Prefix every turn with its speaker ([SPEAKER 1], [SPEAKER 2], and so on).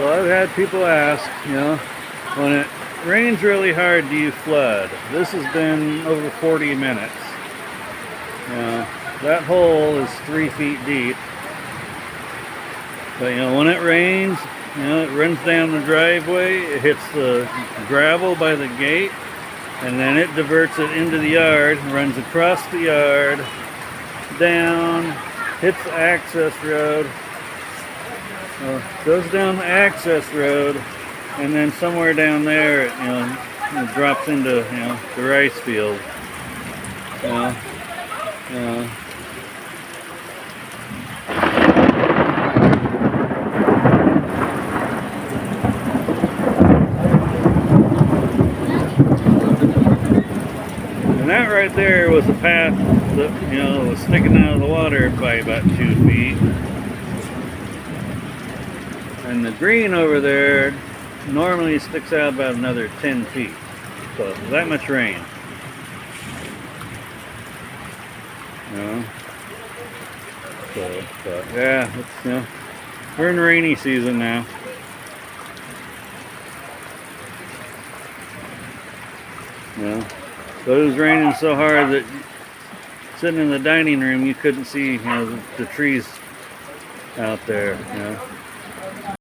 [SPEAKER 1] So I've had people ask, when it rains really hard, do you flood? This has been over 40 minutes. That hole is 3 feet deep. But when it rains, it runs down the driveway, it hits the gravel by the gate, and then it diverts it into the yard, runs across the yard, down, hits the access road, goes down the access road, and then somewhere down there, it drops into, the rice field. And that right there was a path that, was sticking out of the water by about 2 feet. And the green over there normally sticks out about another 10 feet. So that much rain. But yeah, it's, we're in rainy season now. But it was raining so hard that sitting in the dining room you couldn't see the trees out there.